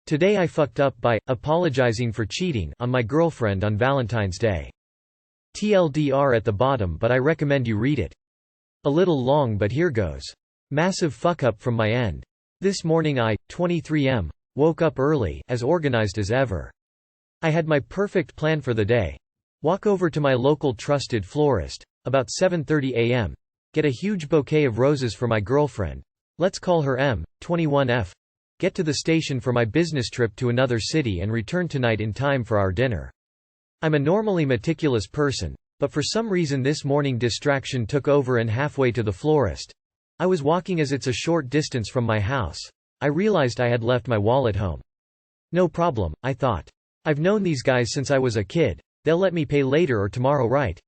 Today I fucked up by apologizing for cheating on my girlfriend on Valentine's Day. TLDR at the bottom, but I recommend you read it. A little long, but here goes. Massive fuck up from my end. This morning I, 23 woke up early, as organized as ever. I had my perfect plan for the day. Walk over to my local trusted florist, about 7:30 a.m. Get a huge bouquet of roses for my girlfriend. Let's call her M, 21F. Get to the station for my business trip to another city and return tonight in time for our dinner. I'm a normally meticulous person, but for some reason this morning distraction took over, and halfway to the florist, I was walking as it's a short distance from my house, I realized I had left my wallet home. No problem, I thought. I've known these guys since I was a kid, they'll let me pay later or tomorrow, right?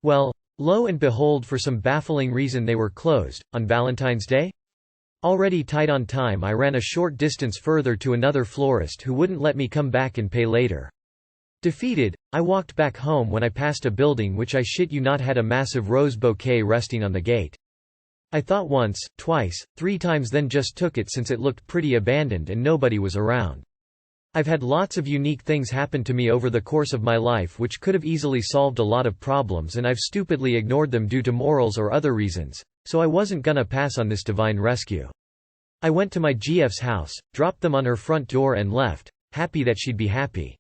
Well, lo and behold, for some baffling reason they were closed, on Valentine's Day? Already tight on time, I ran a short distance further to another florist who wouldn't let me come back and pay later. Defeated, I walked back home when I passed a building which I shit you not had a massive rose bouquet resting on the gate. I thought once, twice, 3 times, then just took it since it looked pretty abandoned and nobody was around. I've had lots of unique things happen to me over the course of my life which could have easily solved a lot of problems, and I've stupidly ignored them due to morals or other reasons, so I wasn't gonna pass on this divine rescue. I went to my GF's house, dropped them on her front door and left, happy that she'd be happy.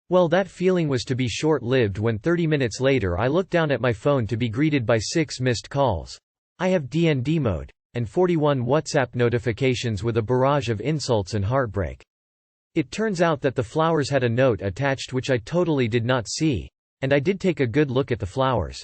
Well, that feeling was to be short-lived when 30 minutes later I looked down at my phone to be greeted by 6 missed calls. I have DND mode, and 41 WhatsApp notifications with a barrage of insults and heartbreak. It turns out that the flowers had a note attached which I totally did not see, and I did take a good look at the flowers.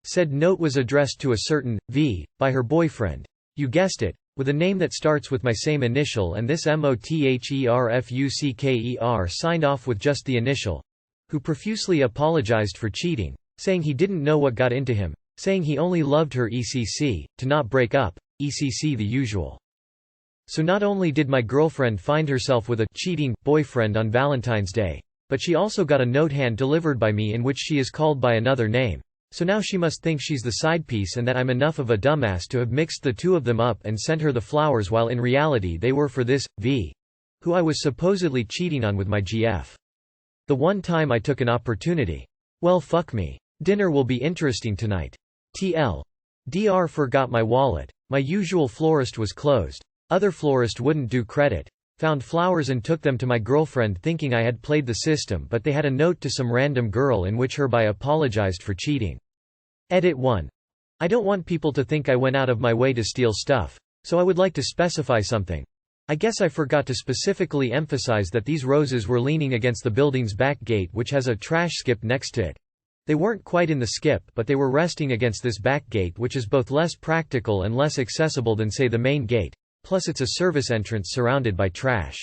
Said note was addressed to a certain V by her boyfriend. You guessed it, with a name that starts with my same initial, and this MOTHERFUCKER signed off with just the initial, who profusely apologized for cheating, saying he didn't know what got into him, saying he only loved her ECC, to not break up, ECC the usual. So not only did my girlfriend find herself with a cheating boyfriend on Valentine's Day, but she also got a note hand-delivered by me in which she is called by another name. So now she must think she's the side piece and that I'm enough of a dumbass to have mixed the two of them up and sent her the flowers, while in reality they were for this V, who I was supposedly cheating on with my GF. The one time I took an opportunity. Well, fuck me. Dinner will be interesting tonight. TL. Forgot my wallet. My usual florist was closed. Other florist wouldn't do credit. Found flowers and took them to my girlfriend thinking I had played the system, but they had a note to some random girl in which I apologized for cheating. Edit 1. I don't want people to think I went out of my way to steal stuff, so I would like to specify something. I guess I forgot to specifically emphasize that these roses were leaning against the building's back gate, which has a trash skip next to it. They weren't quite in the skip, but they were resting against this back gate, which is both less practical and less accessible than, say, the main gate, plus it's a service entrance surrounded by trash.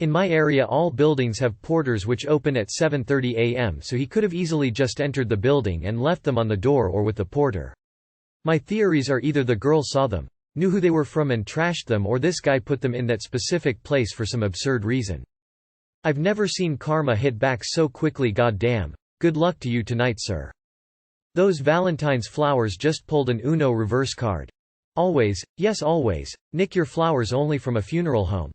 In my area all buildings have porters which open at 7:30 a.m., so he could have easily just entered the building and left them on the door or with the porter. My theories are either the girl saw them, knew who they were from and trashed them, or this guy put them in that specific place for some absurd reason. I've never seen karma hit back so quickly. Goddamn. Good luck to you tonight, sir. Those Valentine's flowers just pulled an Uno reverse card. Always, yes always, nick your flowers only from a funeral home.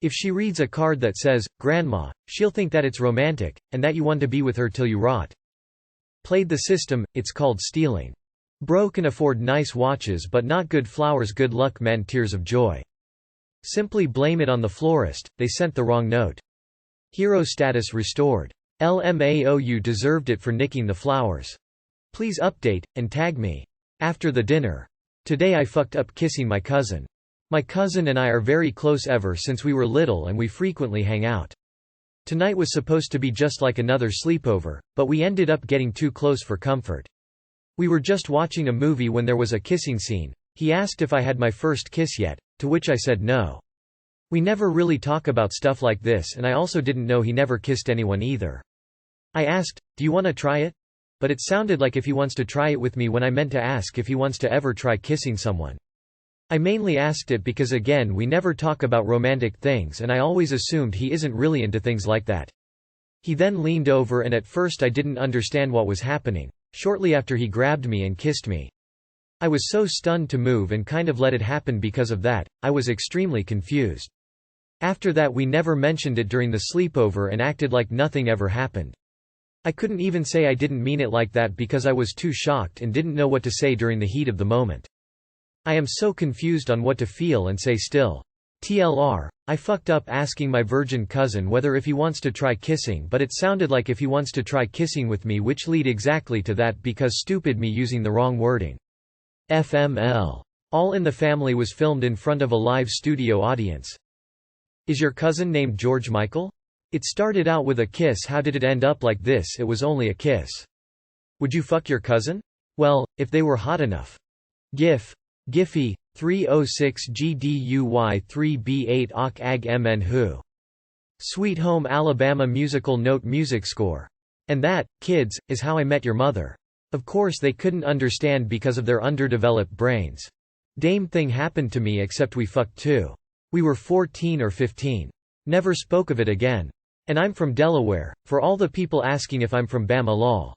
If she reads a card that says, Grandma, she'll think that it's romantic, and that you want to be with her till you rot. Played the system, it's called stealing. Bro can afford nice watches but not good flowers. Good luck man. Tears of joy. Simply blame it on the florist, they sent the wrong note. Hero status restored. LMAO, deserved it for nicking the flowers. Please update, and tag me. After the dinner. Today I fucked up kissing my cousin. My cousin and I are very close ever since we were little and we frequently hang out. Tonight was supposed to be just like another sleepover, but we ended up getting too close for comfort. We were just watching a movie when there was a kissing scene. He asked if I had my first kiss yet, to which I said no. We never really talk about stuff like this, and I also didn't know he never kissed anyone either. I asked, do you want to try it? But it sounded like if he wants to try it with me when I meant to ask if he wants to ever try kissing someone. I mainly asked it because again we never talk about romantic things and I always assumed he isn't really into things like that. He then leaned over and at first I didn't understand what was happening. Shortly after he grabbed me and kissed me. I was so stunned to move and kind of let it happen because of that, I was extremely confused. After that we never mentioned it during the sleepover and acted like nothing ever happened. I couldn't even say I didn't mean it like that because I was too shocked and didn't know what to say during the heat of the moment. I am so confused on what to feel and say still. TLR, I fucked up asking my virgin cousin whether if he wants to try kissing, but it sounded like if he wants to try kissing with me, which lead exactly to that because stupid me using the wrong wording. FML. All in the Family was filmed in front of a live studio audience. Is your cousin named George Michael? It started out with a kiss. How did it end up like this? It was only a kiss. Would you fuck your cousin? Well, if they were hot enough. GIF. Giphy, 306 GDUY 3B8 OC AG MN Who. Sweet Home Alabama musical note music score. And that, kids, is how I met your mother. Of course they couldn't understand because of their underdeveloped brains. Dame thing happened to me except we fucked too. We were 14 or 15. Never spoke of it again. And I'm from Delaware, for all the people asking if I'm from Bama lol.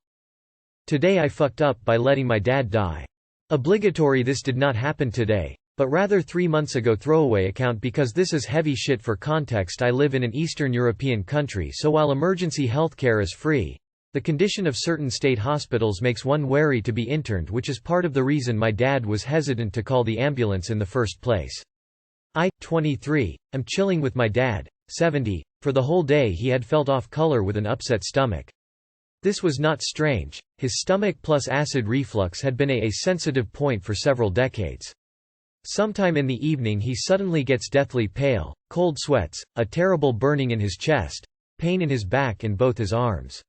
Today I fucked up by letting my dad die. Obligatory. This did not happen today, but rather 3 months ago. Throwaway account because this is heavy shit. For context, I live in an Eastern European country, so while emergency healthcare is free, the condition of certain state hospitals makes one wary to be interned, which is part of the reason my dad was hesitant to call the ambulance in the first place. I, 23, am chilling with my dad, 70. For the whole day he had felt off color with an upset stomach. This was not strange. His stomach plus acid reflux had been a sensitive point for several decades. Sometime in the evening he suddenly gets deathly pale, cold sweats, a terrible burning in his chest, pain in his back and both his arms.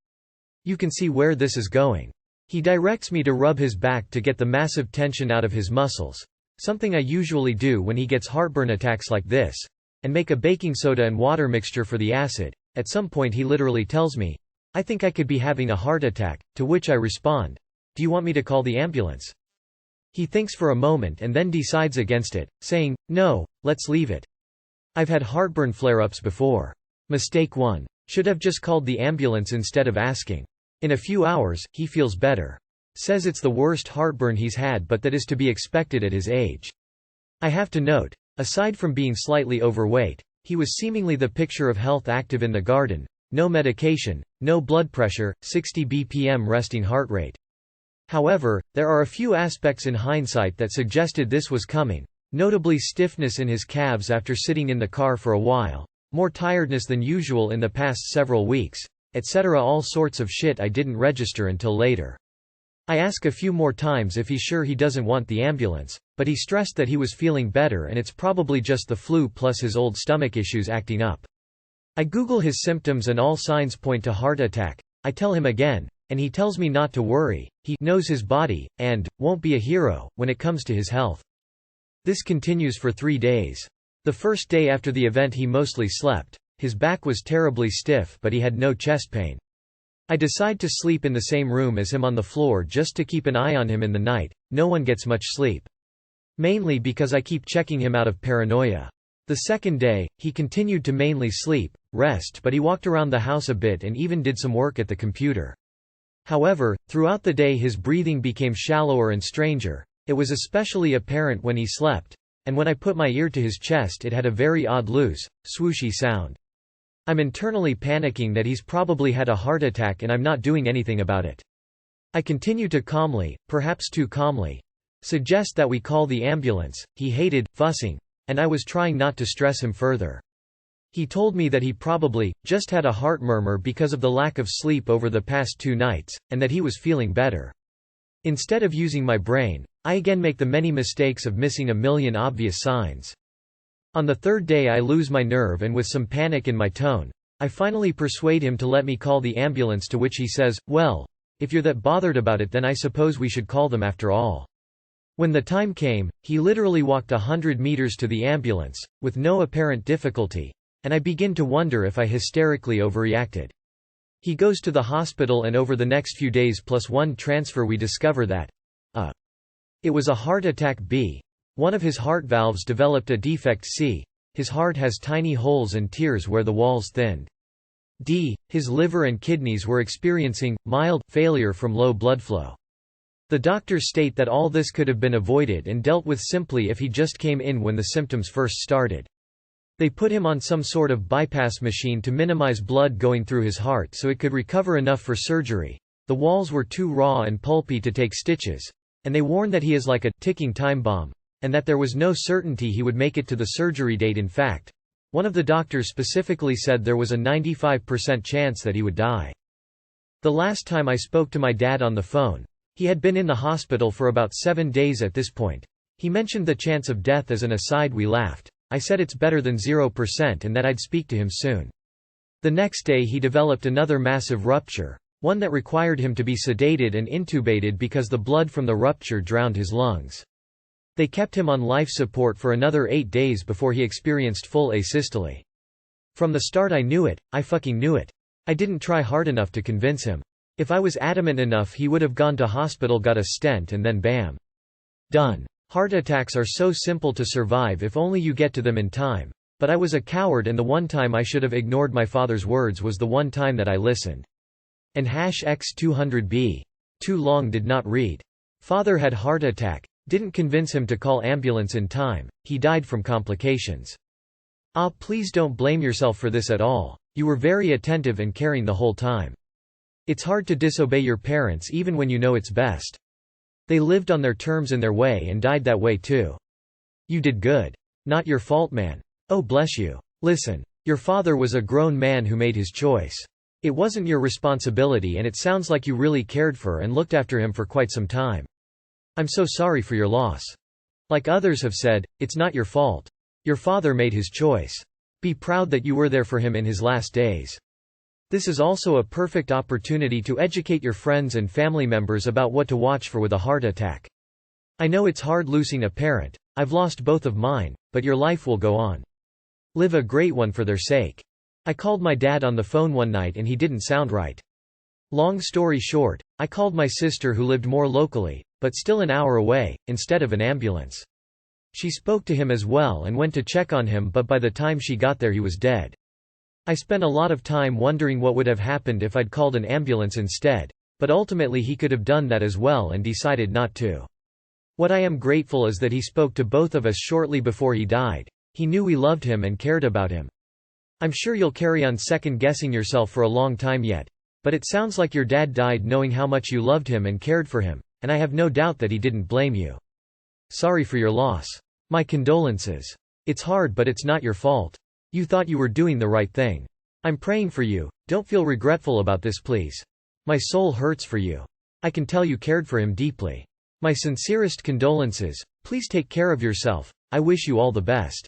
You can see where this is going. He directs me to rub his back to get the massive tension out of his muscles, something I usually do when he gets heartburn attacks like this, and make a baking soda and water mixture for the acid. At some point he literally tells me, I think I could be having a heart attack, to which I respond, do you want me to call the ambulance? He thinks for a moment and then decides against it, saying, no, let's leave it. I've had heartburn flare-ups before. Mistake 1. Should have just called the ambulance instead of asking. In a few hours, he feels better. Says it's the worst heartburn he's had, but that is to be expected at his age. I have to note, aside from being slightly overweight, he was seemingly the picture of health, active in the garden, no medication, no blood pressure, 60 bpm resting heart rate. However, there are a few aspects in hindsight that suggested this was coming, notably stiffness in his calves after sitting in the car for a while, more tiredness than usual in the past several weeks, etc. All sorts of shit I didn't register until later. I ask a few more times if he's sure he doesn't want the ambulance, but he stressed that he was feeling better and it's probably just the flu plus his old stomach issues acting up. I Google his symptoms and all signs point to heart attack. I tell him again, and he tells me not to worry, he knows his body, and won't be a hero when it comes to his health. This continues for 3 days. The first day after the event he mostly slept. His back was terribly stiff but he had no chest pain. I decide to sleep in the same room as him on the floor just to keep an eye on him in the night. No one gets much sleep. Mainly because I keep checking him out of paranoia. The second day, he continued to mainly sleep, rest, but he walked around the house a bit and even did some work at the computer. However, throughout the day his breathing became shallower and stranger. It was especially apparent when he slept, and when I put my ear to his chest it had a very odd loose, swooshy sound. I'm internally panicking that he's probably had a heart attack and I'm not doing anything about it. I continue to calmly, perhaps too calmly, suggest that we call the ambulance. He hated fussing, and I was trying not to stress him further. He told me that he probably just had a heart murmur because of the lack of sleep over the past 2 nights, and that he was feeling better. Instead of using my brain, I again make the many mistakes of missing a million obvious signs. On the third day I lose my nerve and with some panic in my tone, I finally persuade him to let me call the ambulance, to which he says, well, if you're that bothered about it then I suppose we should call them after all. When the time came, he literally walked 100 meters to the ambulance, with no apparent difficulty, and I begin to wonder if I hysterically overreacted. He goes to the hospital and over the next few days plus 1 transfer we discover that it was a heart attack. B. One of his heart valves developed a defect. C. His heart has tiny holes and tears where the walls thinned. D. His liver and kidneys were experiencing mild failure from low blood flow. The doctors state that all this could have been avoided and dealt with simply if he just came in when the symptoms first started. They put him on some sort of bypass machine to minimize blood going through his heart so it could recover enough for surgery. The walls were too raw and pulpy to take stitches, and they warned that he is like a ticking time bomb, and that there was no certainty he would make it to the surgery date. In fact, one of the doctors specifically said there was a 95% chance that he would die. The last time I spoke to my dad on the phone, he had been in the hospital for about 7 days at this point. He mentioned the chance of death as an aside. We laughed. I said it's better than 0% and that I'd speak to him soon. The next day he developed another massive rupture, one that required him to be sedated and intubated because the blood from the rupture drowned his lungs. They kept him on life support for another 8 days before he experienced full asystole. From the start I knew it, I fucking knew it. I didn't try hard enough to convince him. If I was adamant enough he would have gone to hospital, got a stent, and then bam. Done. Heart attacks are so simple to survive if only you get to them in time. But I was a coward, and the one time I should have ignored my father's words was the one time that I listened. And #X200B. Too long did not read. Father had heart attack. Didn't convince him to call ambulance in time. He died from complications. Please don't blame yourself for this at all. You were very attentive and caring the whole time. It's hard to disobey your parents even when you know it's best. They lived on their terms and their way and died that way too. You did good. Not your fault, man. Oh, bless you. Listen. Your father was a grown man who made his choice. It wasn't your responsibility, and it sounds like you really cared for and looked after him for quite some time. I'm so sorry for your loss. Like others have said, it's not your fault. Your father made his choice. Be proud that you were there for him in his last days. This is also a perfect opportunity to educate your friends and family members about what to watch for with a heart attack. I know it's hard losing a parent. I've lost both of mine, but your life will go on. Live a great one for their sake. I called my dad on the phone one night and he didn't sound right. Long story short, I called my sister who lived more locally, but still an hour away, instead of an ambulance. She spoke to him as well and went to check on him, but by the time she got there he was dead. I spent a lot of time wondering what would have happened if I'd called an ambulance instead, but ultimately he could have done that as well and decided not to. What I am grateful is that he spoke to both of us shortly before he died. He knew we loved him and cared about him. I'm sure you'll carry on second-guessing yourself for a long time yet, but it sounds like your dad died knowing how much you loved him and cared for him, and I have no doubt that he didn't blame you. Sorry for your loss. My condolences. It's hard, but it's not your fault. You thought you were doing the right thing. I'm praying for you. Don't feel regretful about this, please. My soul hurts for you. I can tell you cared for him deeply. My sincerest condolences. Please take care of yourself. I wish you all the best.